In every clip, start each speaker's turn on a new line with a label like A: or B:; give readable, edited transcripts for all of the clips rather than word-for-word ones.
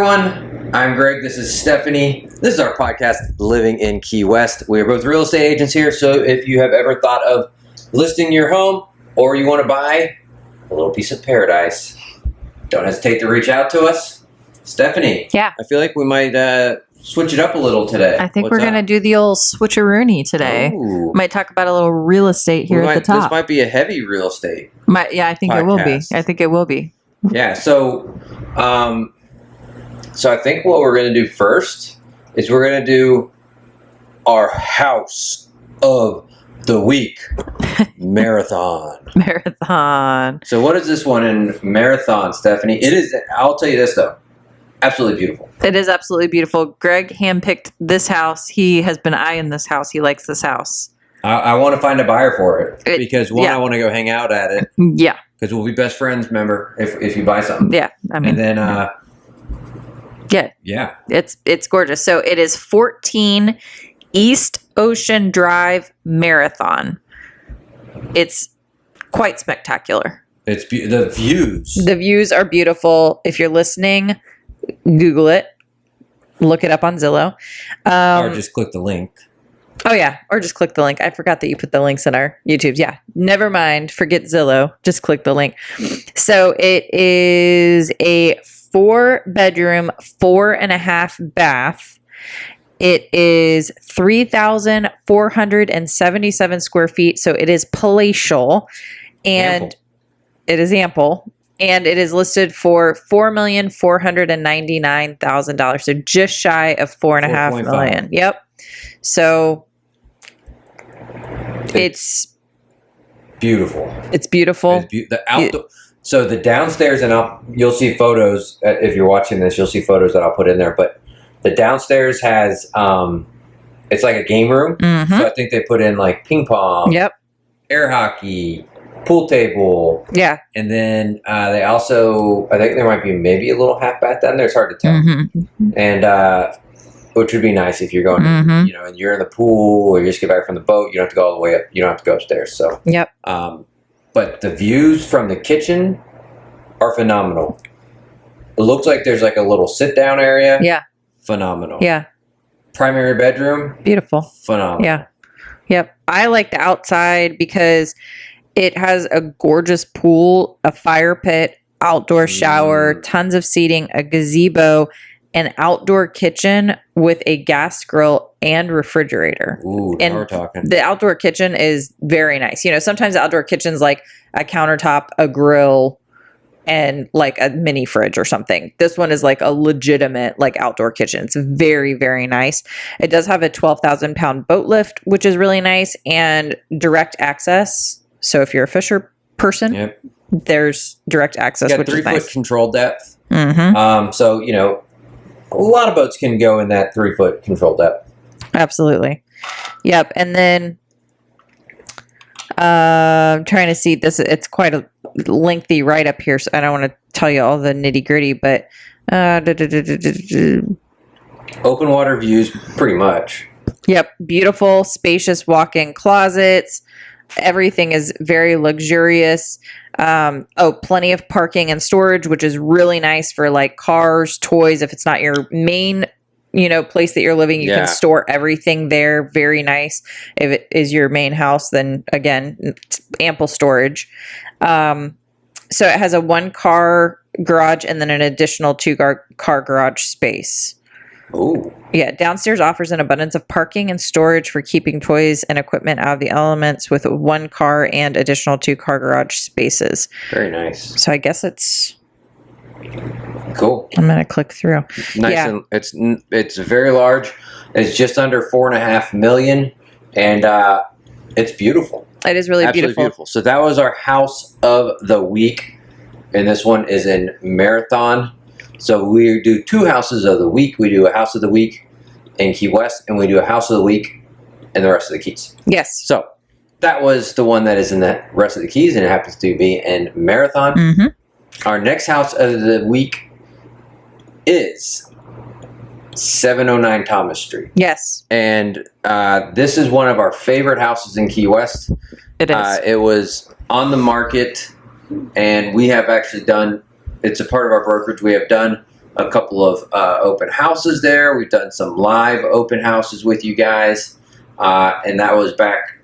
A: everyone. I'm Greg. This is Stephanie. This is our podcast, Living in Key West. We are both real estate agents here, so if you have ever thought of listing your home or you want to buy a little piece of paradise, don't hesitate to reach out to us. Stephanie.
B: Yeah.
A: I feel like we might switch it up a little today.
B: I think we're going to do the old switcheroony today.
A: Ooh.
B: Might talk about a little real estate here at the top.
A: This might be a heavy real estate.
B: I think it will be. I think it will be.
A: Yeah. So I think what we're going to do first is we're going to do our house of the week marathon.
B: Marathon.
A: So what is this one in marathon, Stephanie? It is. I'll tell you this though. Absolutely beautiful.
B: It is absolutely beautiful. Greg handpicked this house. He has been eyeing this house. He likes this house.
A: I want to find a buyer for it because I want to go hang out at it.
B: Yeah.
A: Because we'll be best friends, remember, if you buy something.
B: Yeah. I mean,
A: and then,
B: yeah. It's gorgeous. So it is 14 East Ocean Drive Marathon. It's quite spectacular.
A: It's the views.
B: The views are beautiful. If you're listening, Google it. Look it up on Zillow.
A: Or just click the link.
B: Oh, yeah. Or just click the link. I forgot that you put the links in our YouTubes. Yeah. Never mind. Forget Zillow. Just click the link. So it is a 4-bedroom, 4.5 bath. It is 3,477 square feet. So it is palatial and it is ample. And it is listed for $4,499,000. So just shy of $4.5 million. Yep. So it's
A: beautiful.
B: It's beautiful.
A: So the downstairs, and you'll see photos if you're watching this. You'll see photos that I'll put in there. But the downstairs has it's like a game room.
B: Mm-hmm.
A: So I think they put in like ping pong.
B: Yep.
A: Air hockey. Pool table.
B: Yeah.
A: And then they also, I think there might be maybe a little half bath down there. It's hard to tell.
B: Mm-hmm.
A: And which would be nice if you're going, and you're in the pool or you just get back from the boat. You don't have to go all the way up. You don't have to go upstairs. So,
B: yep.
A: But the views from the kitchen are phenomenal. It looks like there's like a little sit down area.
B: Yeah.
A: Phenomenal.
B: Yeah.
A: Primary bedroom.
B: Beautiful.
A: Phenomenal.
B: Yeah. Yep. I like the outside because it has a gorgeous pool, a fire pit, outdoor shower, tons of seating, a gazebo, an outdoor kitchen with a gas grill and refrigerator.
A: Ooh, now we're talking.
B: The outdoor kitchen is very nice. Sometimes the outdoor kitchen's like a countertop, a grill, and like a mini fridge or something. This one is like a legitimate like outdoor kitchen. It's very, very nice. It does have a 12,000 pound boat lift, which is really nice, and direct access. So if you're a fisher person, there's direct access, which is nice.
A: 3-foot control depth.
B: Mm-hmm.
A: So, a lot of boats can go in that 3-foot control depth.
B: Absolutely. Yep. And then I'm trying to see this. It's quite a lengthy write up here, so I don't want to tell you all the nitty gritty, but
A: open water views, pretty much.
B: Yep. Beautiful, spacious walk-in closets. Everything is very luxurious. Plenty of parking and storage, which is really nice for like cars, toys. If it's not your main, place that you're living, you can store everything there. Very nice. If it is your main house, then again, it's ample storage. So it has a 1-car garage and then an additional 2-car garage space.
A: Oh.
B: Yeah, downstairs offers an abundance of parking and storage for keeping toys and equipment out of the elements with 1 car and additional 2-car garage spaces.
A: Very nice.
B: So I guess it's
A: cool.
B: I'm going to click through.
A: Nice. Yeah. And it's very large. It's just under $4.5 million, and it's beautiful.
B: It is really
A: absolutely beautiful. So that was our house of the week, and this one is in Marathon. So we do 2 houses of the week. We do a house of the week in Key West, and we do a house of the week in the rest of the Keys.
B: Yes.
A: So that was the one that is in the rest of the Keys, and it happens to be in Marathon.
B: Mm-hmm.
A: Our next house of the week is 709 Thomas Street.
B: Yes.
A: And this is one of our favorite houses in Key West.
B: It is.
A: It was on the market, and we have actually done, it's a part of our brokerage, we have done a couple of open houses there. We've done some live open houses with you guys, and that was back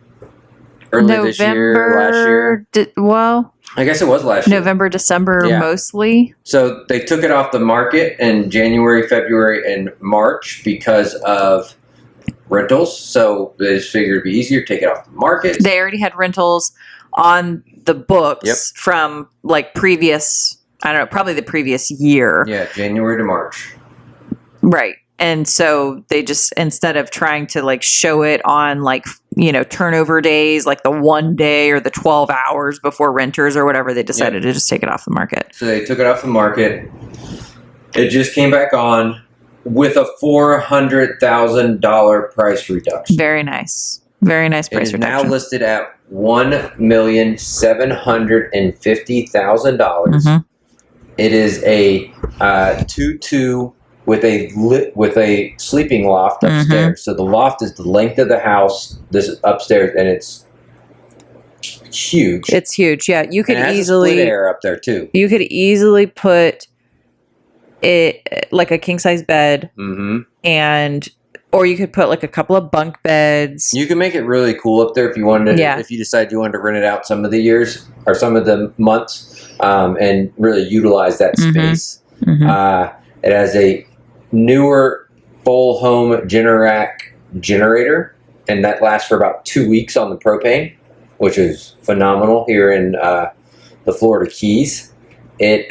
A: early this year, last year.
B: Well,
A: I guess it was last year.
B: November, December,
A: Yeah.
B: mostly.
A: So they took it off the market in January, February, and March because of rentals. So they just figured it'd be easier to take it off the market.
B: They already had rentals on the books
A: Yep.
B: from like previous, I don't know, probably the previous year.
A: Yeah, January to March.
B: Right. And so they just, instead of trying to like show it on like, you know, turnover days, like the 1 day or the 12 hours before renters or whatever, they decided to just take it off the market.
A: So they took it off the market. It just came back on with a $400,000 price reduction.
B: Very nice. Very nice
A: It
B: price
A: is
B: reduction.
A: now listed at $1,750,000.
B: Mhm.
A: It is a 2-2 with a sleeping loft upstairs. So the loft is the length of the house. This is upstairs, and it's huge.
B: It's huge. Yeah. You could
A: and it has
B: easily,
A: a split air up there too.
B: you could easily put it like a king size bed
A: Mm-hmm.
B: or you could put like a couple of bunk beds.
A: You can make it really cool up there if you wanted to.
B: Yeah.
A: If you decide you wanted to rent it out some of the years or some of the months, and really utilize that
B: Mhm.
A: space.
B: Mhm.
A: It has a newer full home Generac generator, and that lasts for about 2 weeks on the propane, which is phenomenal here in the Florida Keys. It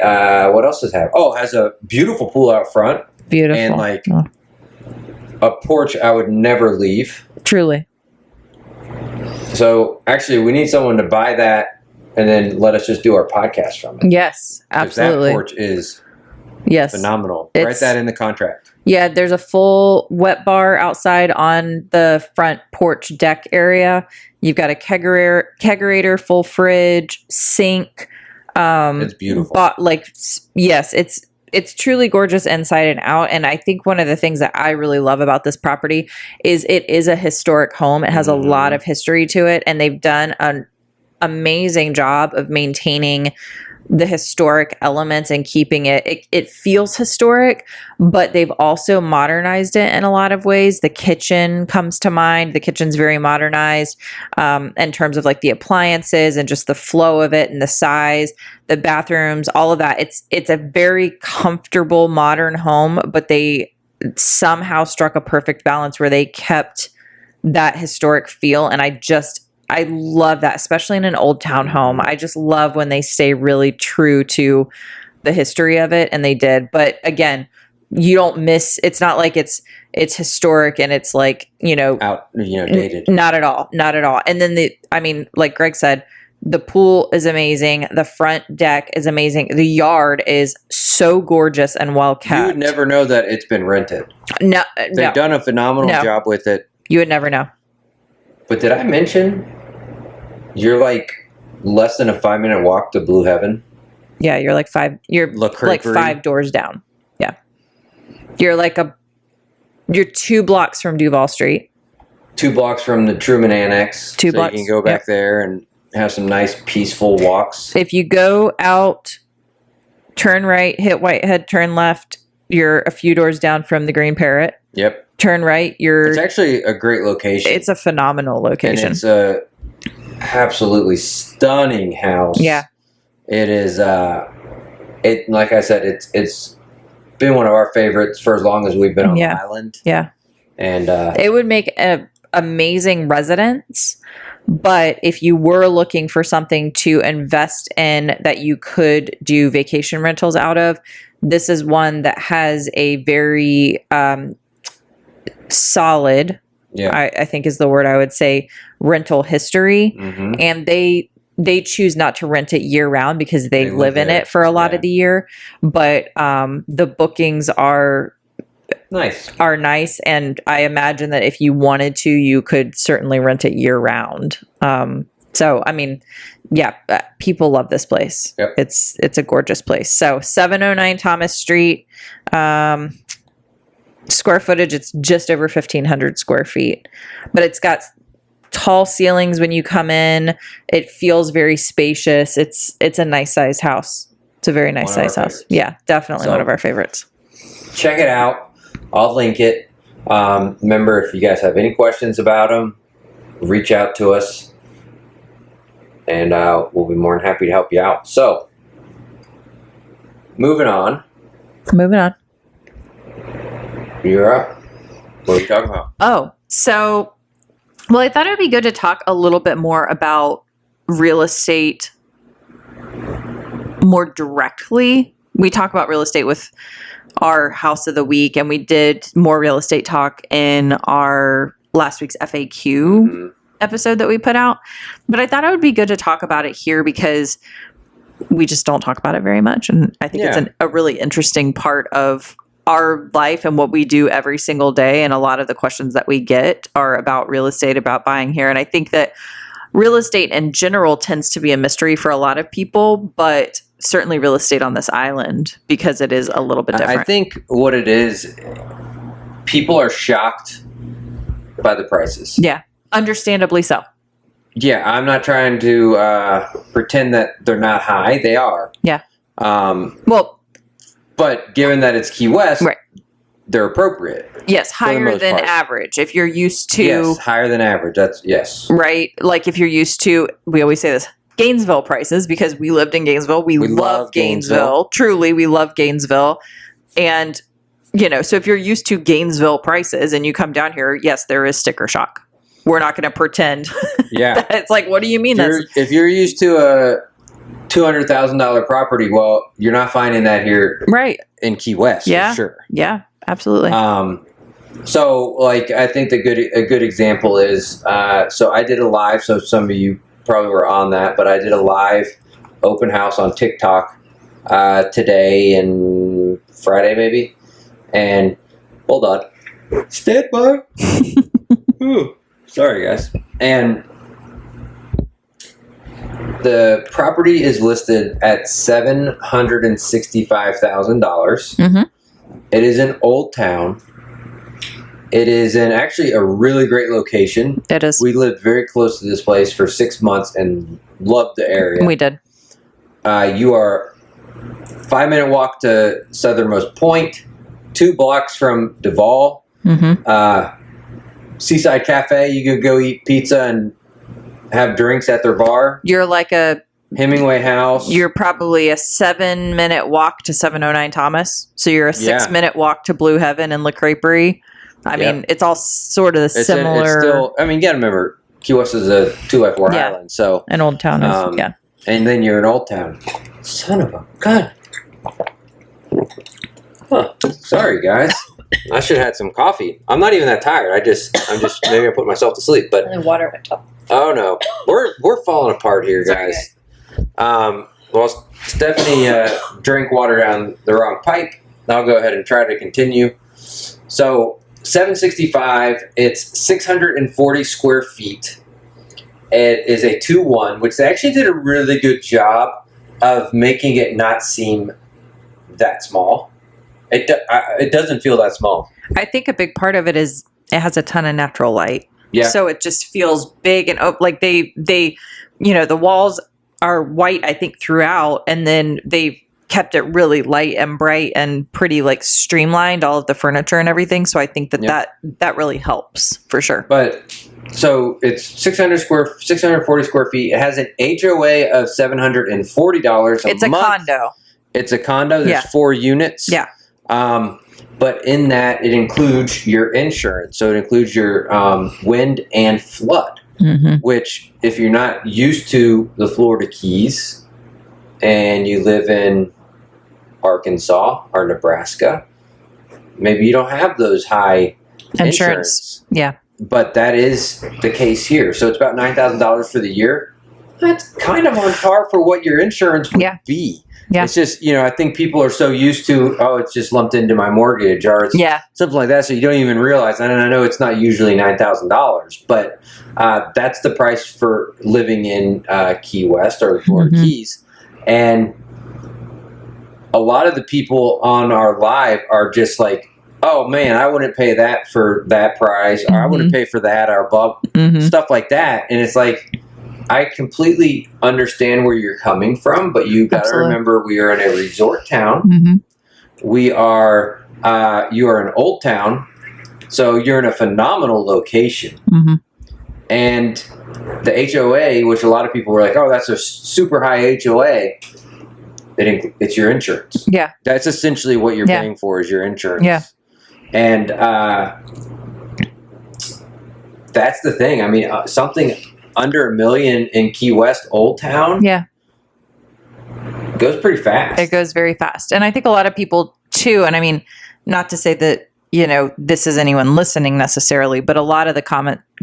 A: what else does it have? Oh, it has a beautiful pool out front
B: Beautiful.
A: and like
B: Oh,
A: a porch I would never leave.
B: truly.
A: So actually, we need someone to buy that and then let us just do our podcast from it.
B: Yes,
A: 'Cause
B: absolutely.
A: that porch is
B: Yes.
A: phenomenal.
B: It's-
A: Write that in the contract.
B: Yeah, there's a full wet bar outside on the front porch deck area. You've got a kegerator, full fridge, sink.
A: It's beautiful.
B: Yes, it's truly gorgeous inside and out. And I think one of the things that I really love about this property is it is a historic home. It has a lot of history to it, and they've done an amazing job of maintaining the historic elements and keeping it feels historic, but they've also modernized it in a lot of ways. The kitchen comes to mind. The kitchen's very modernized in terms of like the appliances and just the flow of it and the size, the bathrooms, all of that. It's a very comfortable modern home, but they somehow struck a perfect balance where they kept that historic feel. And I love that, especially in an old townhome. I just love when they stay really true to the history of it, and they did. But again, you don't miss. It's not like it's historic and it's like
A: Dated.
B: Not at all, not at all. And then like Greg said, the pool is amazing. The front deck is amazing. The yard is so gorgeous and well kept.
A: You would never know that it's been rented.
B: No,
A: They've done a phenomenal job with it.
B: You would never know.
A: But did I mention you're like less than a 5-minute walk to Blue Heaven?
B: Yeah, you're like 5 doors down. Yeah. You're 2 blocks from Duval Street.
A: 2 blocks from the Truman Annex.
B: 2 blocks.
A: You can go back there and have some nice peaceful walks.
B: If you go out, turn right, hit Whitehead, turn left, you're a few doors down from the Green Parrot.
A: Yep.
B: Turn right,
A: It's actually a great location.
B: It's a phenomenal location.
A: And it's a absolutely stunning house.
B: Yeah.
A: It is like I said, it's been one of our favorites for as long as we've been on the island.
B: Yeah.
A: And
B: it would make an amazing residence, but if you were looking for something to invest in that you could do vacation rentals out of, this is one that has a very solid, I think is the word I would say, rental history.
A: Mm-hmm.
B: And they choose not to rent it year round because they live in it for a lot of the year. But the bookings are nice. And I imagine that if you wanted to, you could certainly rent it year round. So, I mean, yeah, people love this place.
A: Yep.
B: It's a gorgeous place. So 709 Thomas Street, square footage, it's just over 1,500 square feet, but it's got tall ceilings when you come in. It feels very spacious. It's a nice sized house. It's a very nice sized house. Yeah, definitely one of our favorites.
A: check it out. I'll link it. Remember, if you guys have any questions about them, reach out to us, and we'll be more than happy to help you out. So, moving on. You're up. What are we talking about?
B: Oh, so, well, I thought it would be good to talk a little bit more about real estate more directly. We talk about real estate with our house of the week, and we did more real estate talk in our last week's FAQ episode that we put out. But I thought it would be good to talk about it here because we just don't talk about it very much. And I think it's a really interesting part of our life and what we do every single day. And a lot of the questions that we get are about real estate, about buying here. And I think that real estate in general tends to be a mystery for a lot of people, but certainly real estate on this island because it is a little bit different.
A: I think what it is, people are shocked by the prices.
B: Yeah, understandably so.
A: Yeah, I'm not trying to pretend that they're not high. They are.
B: Yeah.
A: Well, but given that it's Key West,
B: right,
A: they're appropriate.
B: Yes, higher than average. If you're used to...
A: Yes, higher than average. That's, yes.
B: Right? Like if you're used to, we always say this, Gainesville prices, because we lived in Gainesville. We love Gainesville. Truly, we love Gainesville. And, you know, so if you're used to Gainesville prices and you come down here, yes, there is sticker shock. We're not going to pretend.
A: Yeah.
B: It's like, what do you mean?
A: If you're used to a $200,000 property, well, you're not finding that here in Key West, for sure.
B: Yeah, absolutely.
A: So, like, I think a good example is, so I did a live, so some of you probably were on that, but I did a live open house on TikTok today and Friday maybe. And, hold on. Stand by. Ooh, sorry, guys. And the property is listed at $765,000.
B: Mm-hmm.
A: It is in Old Town. It is in actually a really great location.
B: It is.
A: We lived very close to this place for 6 months and loved the area.
B: We did.
A: You are 5-minute walk to Southernmost Point, 2 blocks from Duval.
B: Mm-hmm.
A: Seaside Cafe, you could go eat pizza and have drinks at their bar.
B: You're like a
A: Hemingway House.
B: You're probably a 7-minute walk to 709 Thomas. So you're a 6-minute walk to Blue Heaven and La Creperie. I mean, it's all sort of similar.
A: It's still, I mean, you got to remember, Key West is a 2x4 island. So,
B: and Old Town is,
A: And then you're in Old Town. Son of a gun. Huh. Sorry, guys. I should have had some coffee. I'm not even that tired. I'm just maybe I put myself to sleep. But
B: water at my top.
A: Oh no, we're falling apart here, guys. Okay. Well, Stephanie drank water down the wrong pipe. I'll go ahead and try to continue. So 765. It's 640 square feet. It is a 2-1, which they actually did a really good job of making it not seem that small. It doesn't feel that small.
B: I think a big part of it is it has a ton of natural light.
A: Yeah.
B: So it just feels big and like they the walls are white, I think, throughout, and then they've kept it really light and bright and pretty like streamlined, all of the furniture and everything. So I think that really helps for sure.
A: But so it's 640 square feet. It has an HOA of $740 a month.
B: It's a condo.
A: It's a condo. There's 4 units.
B: Yeah.
A: But in that, it includes your insurance. So it includes your wind and flood, which if you're not used to the Florida Keys and you live in Arkansas or Nebraska, maybe you don't have those high insurance.
B: Yeah.
A: But that is the case here. So it's about $9,000 for the year. That's kind of on par for what your insurance would be. Yeah. It's just, I think people are so used to, it's just lumped into my mortgage or it's something like that. So you don't even realize. And I know it's not usually $9,000, but that's the price for living in Key West or the Florida Keys. And a lot of the people on our live are just like, oh man, I wouldn't pay that for that price, or I wouldn't pay for that, or above stuff like that. And it's like, I completely understand where you're coming from, but you got to remember we are in a resort town. We are you are in Old Town, so you're in a phenomenal location.
B: Mm-hmm.
A: And the HOA, which a lot of people were like, oh, that's a super high HOA. It's your insurance.
B: Yeah.
A: That's essentially what you're paying for is your insurance.
B: Yeah.
A: And that's the thing. I mean, something under $1 million in Key West, Old Town.
B: Yeah.
A: Goes pretty fast.
B: It goes very fast. And I think a lot of people too, and I mean, not to say that, you know, this is anyone listening necessarily, but a lot of the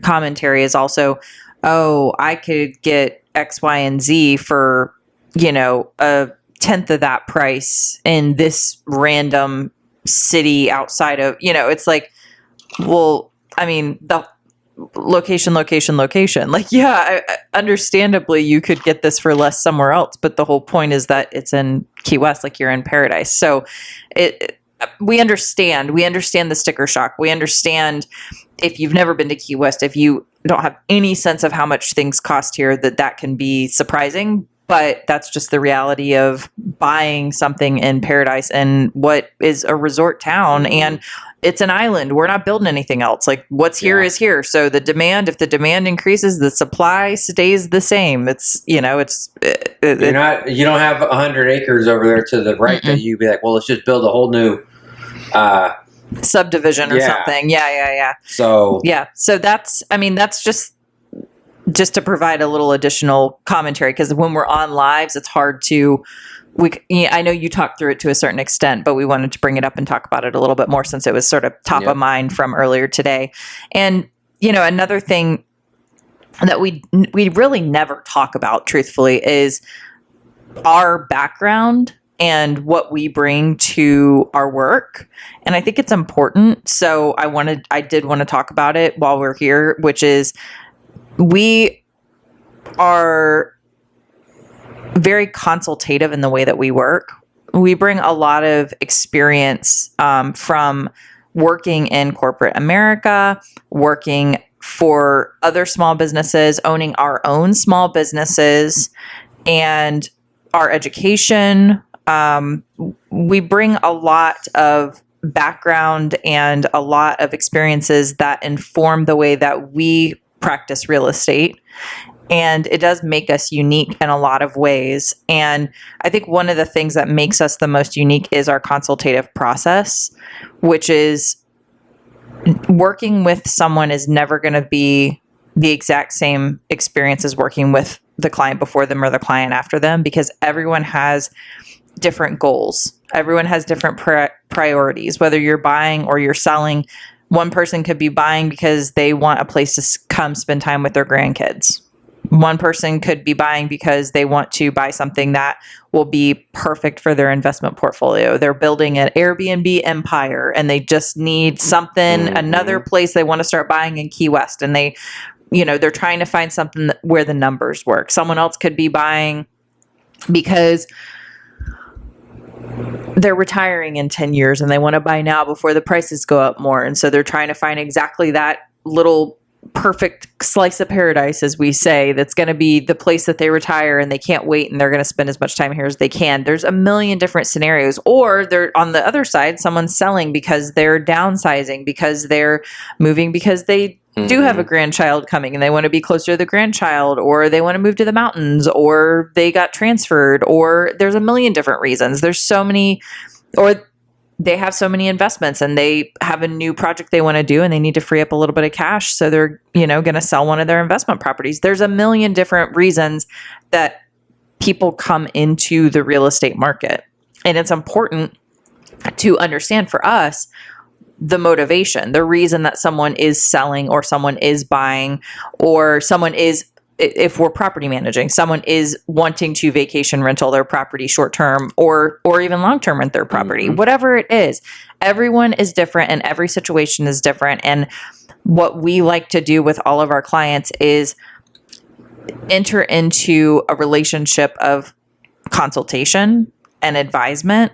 B: commentary is also, oh, I could get X, Y, and Z for, you know, a tenth of that price in this random city outside of, you know, it's like, well, I mean, the location. Like, yeah, understandably, you could get this for less somewhere else, but the whole point is that it's in Key West, like you're in paradise. So we understand the sticker shock. We understand if you've never been to Key West, if you don't have any sense of how much things cost here, that can be surprising. But that's just the reality of buying something in paradise and what is a resort town. And it's an island. We're not building anything else. Like what's here is here. So if the demand increases, the supply stays the same. It's, you know, you
A: don't have 100 acres over there to the right that you'd be like, well, let's just build a whole new
B: subdivision or something. Yeah.
A: So
B: that's just to provide a little additional commentary, because when we're on lives, it's hard to, I know you talked through it to a certain extent, but we wanted to bring it up and talk about it a little bit more since it was sort of top of mind from earlier today. And, you know, another thing that we really never talk about truthfully is our background and what we bring to our work. And I think it's important. So I did want to talk about it while we're here, which is we are very consultative in the way that we work. We bring a lot of experience from working in corporate America, working for other small businesses, owning our own small businesses, and our education. We bring a lot of background and a lot of experiences that inform the way that we practice real estate. And it does make us unique in a lot of ways. And I think one of the things that makes us the most unique is our consultative process, which is working with someone is never going to be the exact same experience as working with the client before them or the client after them, because everyone has different goals. Everyone has different priorities, whether you're buying or you're selling. One person could be buying because they want a place to come spend time with their grandkids. One person could be buying because they want to buy something that will be perfect for their investment portfolio. They're building an Airbnb empire and they just need something, another place they want to start buying in Key West. And they're trying to find something where the numbers work. Someone else could be buying because they're retiring in 10 years and they want to buy now before the prices go up more. And so they're trying to find exactly that little perfect slice of paradise, as we say, that's going to be the place that they retire and they can't wait and they're going to spend as much time here as they can. There's a million different scenarios. Or they're on the other side, someone's selling because they're downsizing, because they're moving, because they do have a grandchild coming and they want to be closer to the grandchild, or they want to move to the mountains, or they got transferred, or there's a million different reasons. There's so many, or they have so many investments and they have a new project they want to do and they need to free up a little bit of cash. So they're, going to sell one of their investment properties. There's a million different reasons that people come into the real estate market. And it's important to understand for us the motivation, the reason that someone is selling or someone is buying, or someone is, if we're property managing, someone is wanting to vacation rental their property short-term or even long-term rent their property, whatever it is. Everyone is different and every situation is different. And what we like to do with all of our clients is enter into a relationship of consultation and advisement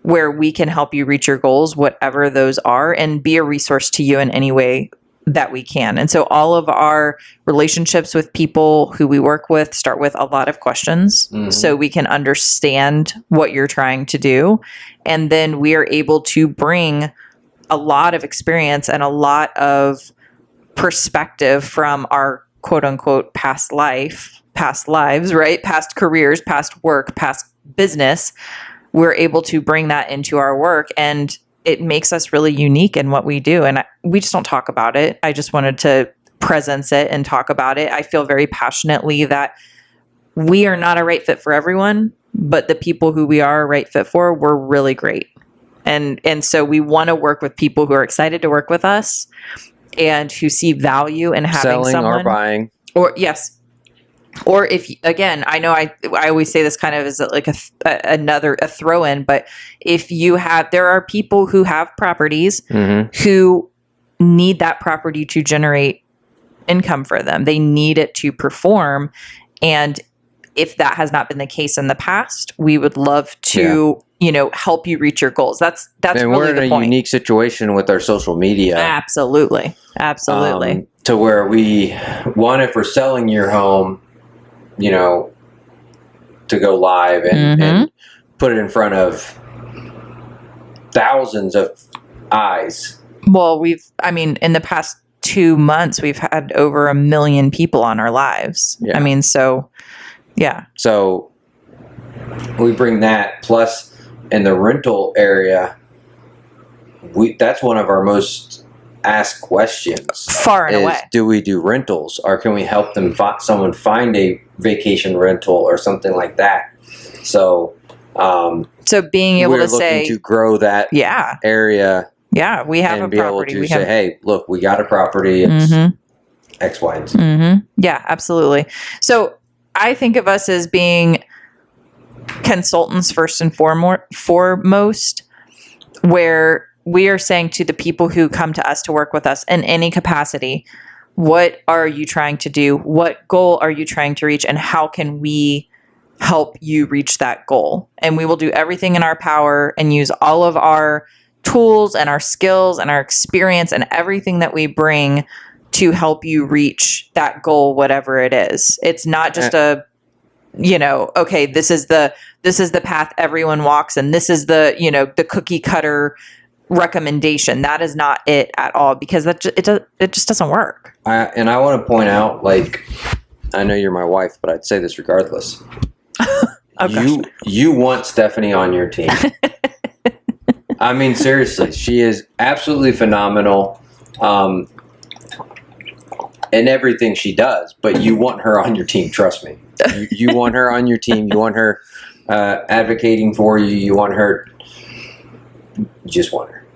B: where we can help you reach your goals, whatever those are, and be a resource to you in any way that we can. And so all of our relationships with people who we work with start with a lot of questions so we can understand what you're trying to do. And then we are able to bring a lot of experience and a lot of perspective from our quote unquote past lives, right? Past careers, past work, past business. We're able to bring that into our work, and it makes us really unique in what we do. And we just don't talk about it. I just wanted to presence it and talk about it. I feel very passionately that we are not a right fit for everyone, but the people who we are a right fit for, we're really great. And so we want to work with people who are excited to work with us and who see value in having
A: selling
B: someone
A: or buying.
B: Or yes. Or if, again, I know I always say this kind of as like a throw in, but if there are people who have properties who need that property to generate income for them. They need it to perform. And if that has not been the case in the past, we would love to, help you reach your goals. That's
A: and
B: really
A: we're in
B: the
A: a
B: point.
A: unique situation with our social media.
B: Absolutely.
A: To where if we're selling your home, to go live and put it in front of thousands of eyes.
B: Well, in the past 2 months, we've had over 1 million people on our lives.
A: Yeah. So we bring that, plus in the rental area, that's one of our most asked questions.
B: Far and away.
A: Do we do rentals, or can we help them someone find a vacation rental or something like that? So
B: being able to say,
A: looking to grow that area.
B: Yeah, we have
A: and
B: a property.
A: Be able to say, hey, look, we got a property. It's X, Y, and Z.
B: Yeah, absolutely. So I think of us as being consultants first and foremost, where we are saying to the people who come to us to work with us in any capacity, what are you trying to do? What goal are you trying to reach? And how can we help you reach that goal? And we will do everything in our power and use all of our tools and our skills and our experience and everything that we bring to help you reach that goal, whatever it is. It's not just okay, this is the path everyone walks, and this is the cookie cutter recommendation. That is not it at all, because it just doesn't work.
A: And I want to point out, I know you're my wife, but I'd say this regardless. You want Stephanie on your team. I mean, seriously, she is absolutely phenomenal in everything she does, but you want her on your team. Trust me. You want her on your team. You want her advocating for you. You just want her.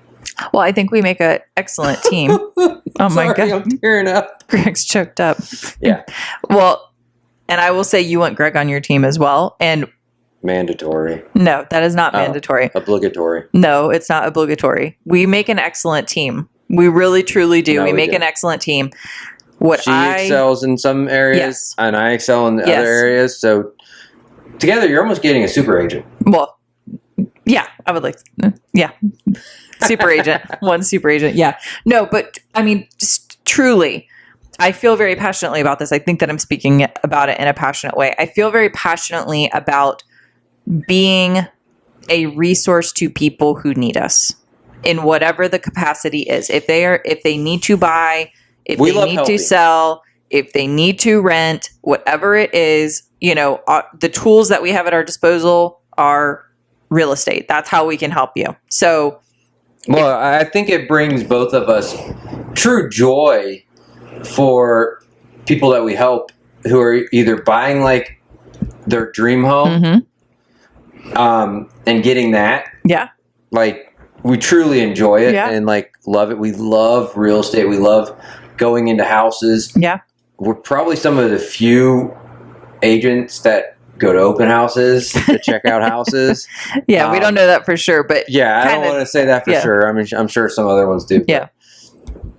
B: Well, I think we make an excellent team. Oh my God.
A: I'm tearing up.
B: Greg's choked up.
A: Yeah.
B: Well, and I will say you want Greg on your team as well. And
A: mandatory.
B: No, that is not mandatory.
A: Obligatory.
B: No, it's not obligatory. We make an excellent team. We really, truly do.
A: No,
B: we make an excellent team.
A: She excels in some areas, and I excel in the other areas. So together, you're almost getting a super agent.
B: Well, yeah, I would like, super agent, one super agent. Yeah, no, but I mean, just truly, I feel very passionately about this. I think that I'm speaking about it in a passionate way. I feel very passionately about being a resource to people who need us in whatever the capacity is. If they need to buy, if they need to sell, if they need to rent, whatever it is, the tools that we have at our disposal are real estate. That's how we can help you. So,
A: well, I think it brings both of us true joy for people that we help who are either buying their dream home, and getting that.
B: Yeah.
A: We truly enjoy it and love it. We love real estate. We love going into houses.
B: Yeah.
A: We're probably some of the few agents that go to open houses to check out houses.
B: Yeah, we don't know that for sure, but
A: I don't want to say that for sure. I mean, I'm sure some other ones do.
B: Yeah.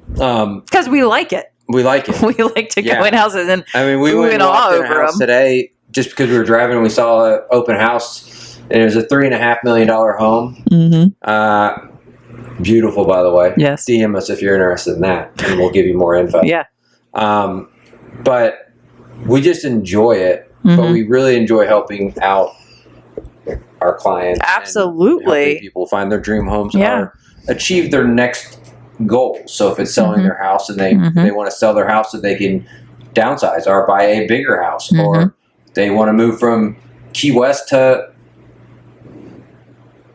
B: Because we like it.
A: We like it.
B: We like to go in houses, and
A: I mean, we went all over a house today just because we were driving and we saw an open house, and it was a $3.5 million home. beautiful, by the way.
B: Yes.
A: DM us if you're interested in that, and we'll give you more info.
B: Yeah.
A: But we just enjoy it.
B: Mm-hmm.
A: But we really enjoy helping out our clients.
B: Absolutely.
A: And helping people find their dream homes
B: Yeah.
A: or achieve their next goal. So if it's selling their house and they want to sell their house so they can downsize or buy a bigger house, or they want to move from Key West to,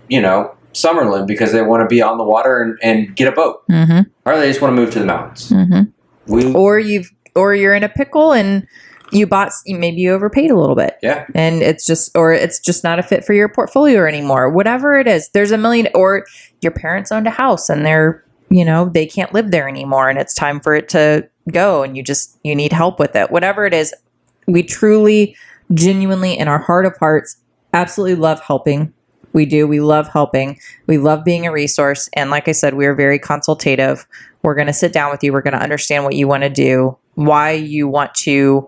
A: Summerlin because they want to be on the water and get a boat, or they just want to move to the mountains.
B: Or you're in a pickle and maybe you overpaid a little bit.
A: Yeah.
B: And it's just not a fit for your portfolio anymore. Whatever it is, there's a million, or your parents owned a house and they're, they can't live there anymore and it's time for it to go and you need help with it. Whatever it is, we truly, genuinely, in our heart of hearts, absolutely love helping. We do. We love helping. We love being a resource. And like I said, we are very consultative. We're going to sit down with you. We're going to understand what you want to do, why you want to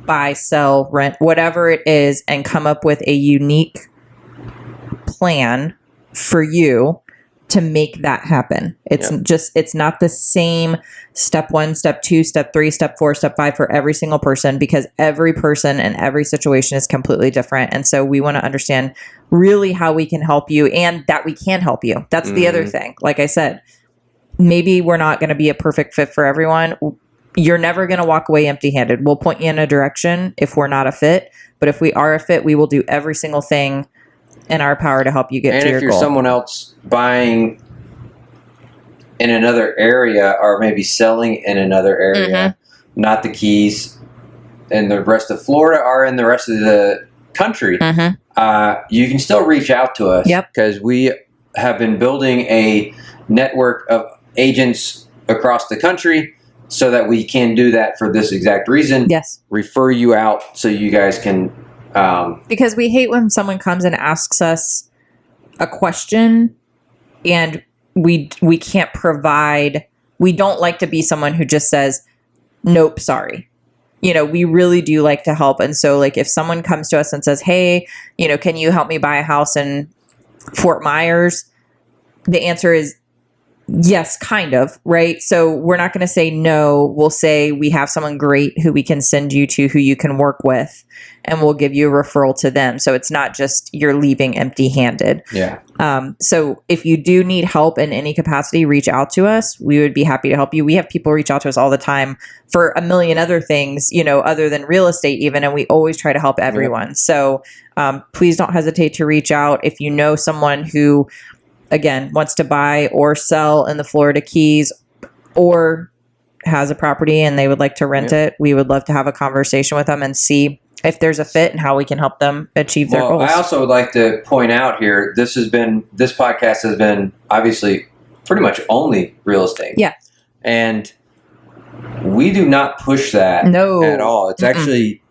B: buy, sell, rent, whatever it is, and come up with a unique plan for you to make that happen. It's not the same step 1, step 2, step 3, step 4, step 5 for every single person, because every person and every situation is completely different. And so we want to understand really how we can help you and that we can help you. That's the other thing. Like I said, maybe we're not going to be a perfect fit for everyone. You're never going to walk away empty-handed. We'll point you in a direction if we're not a fit, but if we are a fit, we will do every single thing in our power to help you get to your goal. And if you're
A: someone else buying in another area or maybe selling in another area, not the Keys and the rest of Florida or in the rest of the country, you can still reach out to us because we have been building a network of agents across the country so that we can do that for this exact reason.
B: Yes.
A: Refer you out so you guys can...
B: because we hate when someone comes and asks us a question and we can't provide. We don't like to be someone who just says, nope, sorry. We really do like to help. And so like if someone comes to us and says, hey, can you help me buy a house in Fort Myers? The answer is yes, kind of, right? So we're not going to say no. We'll say we have someone great who we can send you to, who you can work with, and we'll give you a referral to them. So it's not just you're leaving empty-handed.
A: Yeah.
B: So if you do need help in any capacity, reach out to us. We would be happy to help you. We have people reach out to us all the time for a million other things, other than real estate even, and we always try to help everyone. So please don't hesitate to reach out. If you know someone who, again, wants to buy or sell in the Florida Keys or has a property and they would like to rent it, we would love to have a conversation with them and see if there's a fit and how we can help them achieve their goals.
A: I also would like to point out here, this podcast has been obviously pretty much only real estate.
B: Yeah.
A: And we do not push that at all. It's actually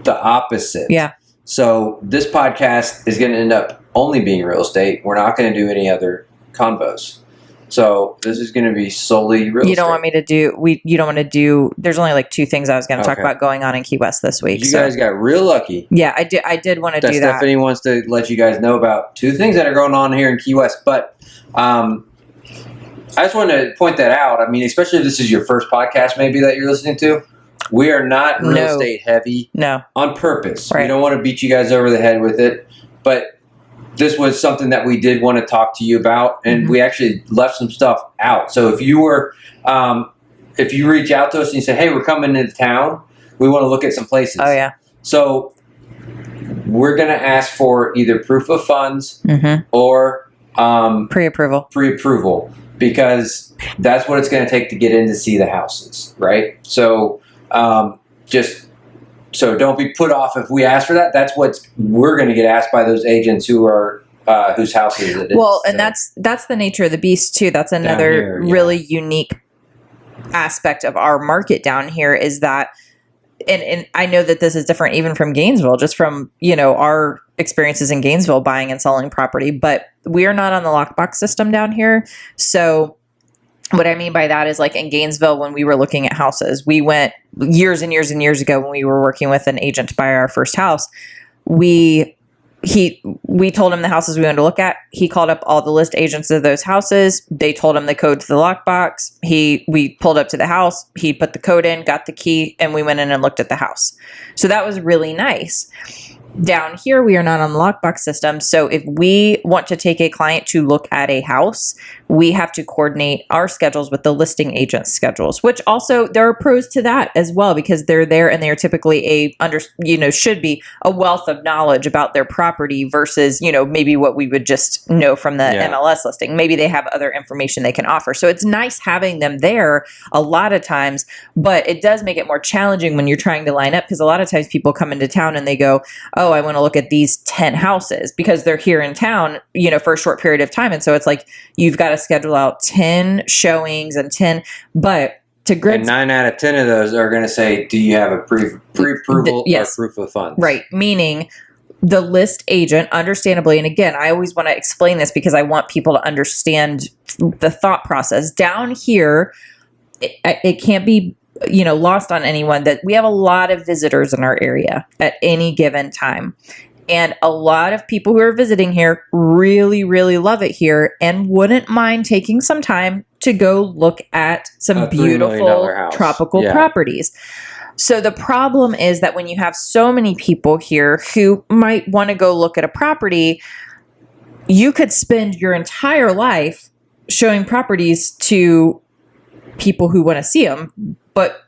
A: the opposite.
B: Yeah.
A: So this podcast is going to end up only being real estate. We're not going to do any other convos. So this is going to be solely real estate.
B: You don't want me to do, you don't want to do, there's only like 2 things I was going to talk about going on in Key West this week.
A: You guys got real lucky.
B: Yeah, I did want to do that.
A: Stephanie wants to let you guys know about 2 things that are going on here in Key West. But I just wanted to point that out. I mean, especially if this is your first podcast maybe that you're listening to. We are not real estate heavy on purpose. Right. We don't want to beat you guys over the head with it. But this was something that we did want to talk to you about, and we actually left some stuff out. So if you were, if you reach out to us and you say, hey, we're coming into town, we want to look at some places.
B: Oh, yeah.
A: So we're going to ask for either proof of funds or pre-approval, because that's what it's going to take to get in to see the houses, right? So so don't be put off if we ask for that. That's what we're going to get asked by those agents who are whose houses it is.
B: Well, and that's the nature of the beast too. That's another really unique aspect of our market down here is that, and I know that this is different even from Gainesville, just from, our experiences in Gainesville buying and selling property, but we are not on the lockbox system down here. So what I mean by that is like in Gainesville, when we were looking at houses, we went years and years and years ago when we were working with an agent to buy our first house. We we told him the houses we wanted to look at. He called up all the list agents of those houses. They told him the code to the lockbox. We pulled up to the house. He put the code in, got the key, and we went in and looked at the house. So that was really nice. Down here, we are not on the lockbox system. So if we want to take a client to look at a house, we have to coordinate our schedules with the listing agent's schedules, which also there are pros to that as well, because they're there and they are typically should be a wealth of knowledge about their property versus, maybe what we would just know from the MLS listing. Maybe they have other information they can offer. So it's nice having them there a lot of times, but it does make it more challenging when you're trying to line up, because a lot of times people come into town and they go, oh, I want to look at these 10 houses because they're here in town, for a short period of time. And so it's like, you've got to schedule out 10 showings and 10, but to Greg's...
A: And 9 out of 10 of those are going to say, do you have a pre-approval or proof of funds?
B: Right. Meaning the list agent, understandably, and again, I always want to explain this because I want people to understand the thought process. Down here, it can't be lost on anyone that we have a lot of visitors in our area at any given time. And a lot of people who are visiting here really, really love it here and wouldn't mind taking some time to go look at some beautiful tropical properties. So the problem is that when you have so many people here who might want to go look at a property, you could spend your entire life showing properties to people who want to see them, but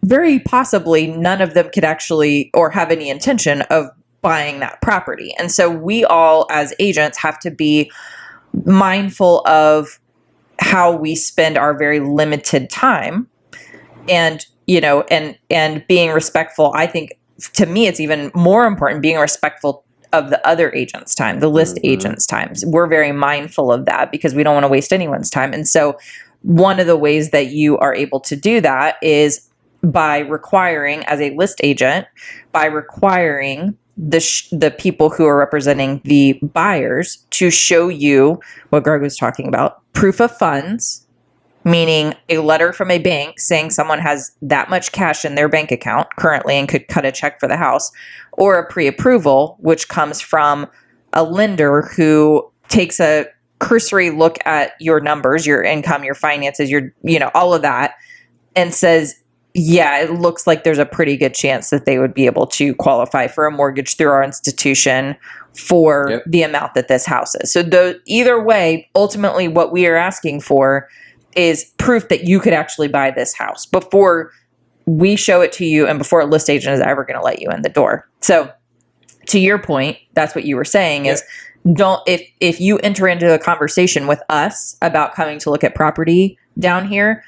B: very possibly none of them could actually or have any intention of buying that property. And so we all as agents have to be mindful of how we spend our very limited time and, and being respectful. I think to me, it's even more important being respectful of the other agent's time, the list agent's times. We're very mindful of that because we don't want to waste anyone's time. And so one of the ways that you are able to do that is by requiring, as a list agent, by requiring the people who are representing the buyers to show you what Greg was talking about, proof of funds, meaning a letter from a bank saying someone has that much cash in their bank account currently and could cut a check for the house, or a pre-approval, which comes from a lender who takes a cursory look at your numbers, your income, your finances, all of that, and says, yeah, it looks like there's a pretty good chance that they would be able to qualify for a mortgage through our institution for the amount that this house is. So either way, ultimately what we are asking for is proof that you could actually buy this house before we show it to you and before a list agent is ever going to let you in the door. So to your point, that's what you were saying is if you enter into a conversation with us about coming to look at property down here,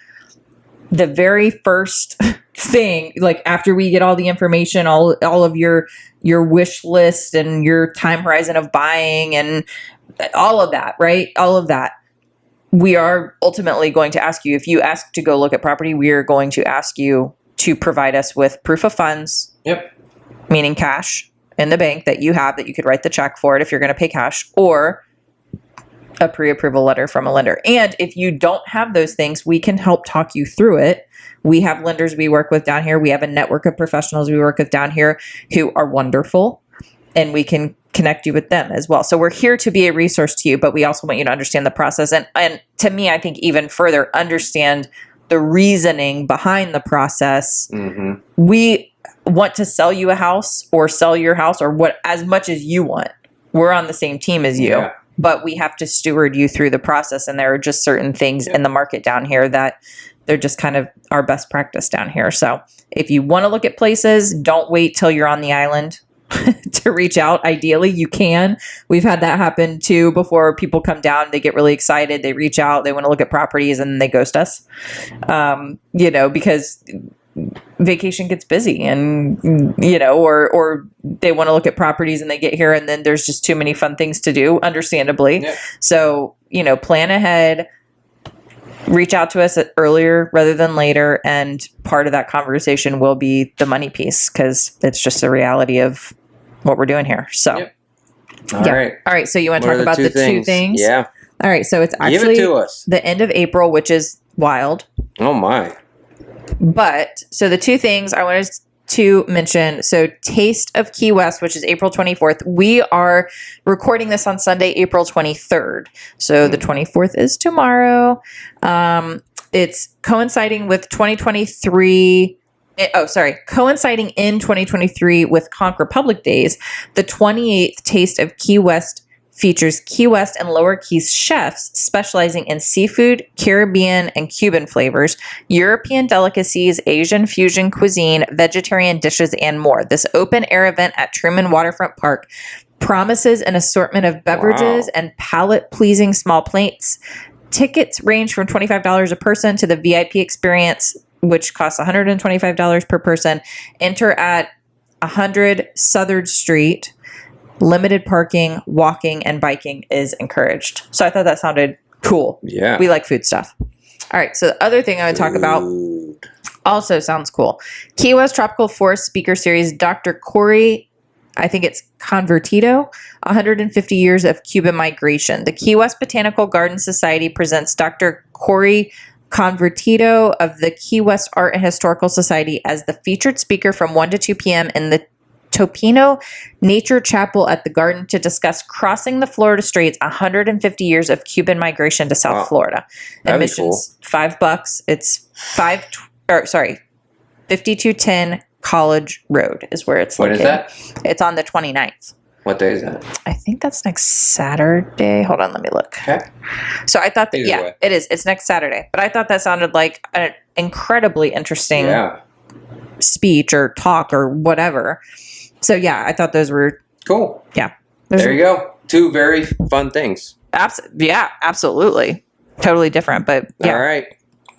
B: the very first thing, like after we get all the information, all of your wish list and your time horizon of buying and all of that, right? All of that. We are ultimately going to ask you, if you ask to go look at property, we are going to ask you to provide us with proof of funds. Meaning cash in the bank that you have that you could write the check for it if you're going to pay cash, or a pre-approval letter from a lender. And if you don't have those things, we can help talk you through it. We have lenders we work with down here. We have a network of professionals we work with down here who are wonderful, and we can connect you with them as well. So we're here to be a resource to you, but we also want you to understand the process. And to me, I think even further, understand the reasoning behind the process. We want to sell you a house or sell your house or what, as much as you want. We're on the same team as you. But we have to steward you through the process. And there are just certain things in the market down here that they're just kind of our best practice down here. So if you want to look at places, don't wait till you're on the island to reach out. Ideally, you can. We've had that happen too before. People come down, they get really excited, they reach out, they want to look at properties, and they ghost us. Because vacation gets busy and, or they want to look at properties and they get here and then there's just too many fun things to do, understandably. So, plan ahead, reach out to us earlier rather than later. And part of that conversation will be the money piece, because it's just a reality of what we're doing here. So,
A: All right.
B: So you want to talk about the two things?
A: Yeah.
B: All right. So it's actually the end of April, which is wild.
A: Oh my.
B: But so the two things I want to to mention, so Taste of Key West, which is April 24th, we are recording this on Sunday, April 23rd. So the 24th is tomorrow. It's coinciding with 2023. Coinciding in 2023 with Conch Republic Days. The 28th Taste of Key West features Key West and Lower Keys chefs specializing in seafood, Caribbean, and Cuban flavors, European delicacies, Asian fusion cuisine, vegetarian dishes, and more. This open-air event at Truman Waterfront Park promises an assortment of beverages and palate-pleasing small plates. Tickets range from $25 a person to the VIP experience, which costs $125 per person. Enter at 100 Southern Street. Limited parking, walking, and biking is encouraged. So I thought that sounded cool.
A: Yeah.
B: We like food stuff. All right. So the other thing I would talk about also sounds cool. Key West Tropical Forest Speaker Series, Dr. Corey, I think it's Convertido, 150 Years of Cuban Migration. The Key West Botanical Garden Society presents Dr. Corey Convertido of the Key West Art and Historical Society as the featured speaker from 1 to 2 p.m. in the Topino Nature Chapel at the Garden to discuss Crossing the Florida Straits, 150 Years of Cuban Migration to South Florida. Admissions, $5. It's 5210 College Road is where it's located.
A: When is that?
B: It's on the 29th.
A: What day is that?
B: I think that's next Saturday. Hold on, let me look.
A: Okay.
B: So I thought that,
A: Either way.
B: it is. It's next Saturday. But I thought that sounded like an incredibly interesting speech or talk or whatever. So yeah, I thought those were
A: cool.
B: Yeah.
A: There you go. Two very fun things.
B: Absolutely. Totally different, but yeah.
A: All right.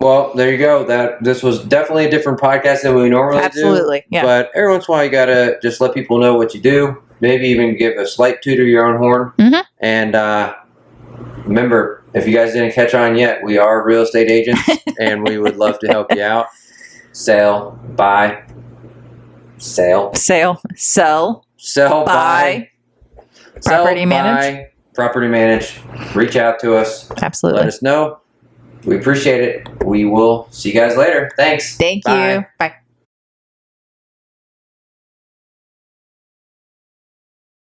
A: Well, there you go. This was definitely a different podcast than we normally do.
B: Absolutely. Yeah.
A: But every once in a while, you gotta just let people know what you do. Maybe even give a slight toot of your own horn.
B: Mm-hmm.
A: And remember, if you guys didn't catch on yet, we are real estate agents, and we would love to help you out. Sell, buy. Sell, buy, property manage. Property manage. Reach out to us.
B: Absolutely.
A: Let us know. We appreciate it. We will see you guys later. Thanks.
B: Thank you. Bye.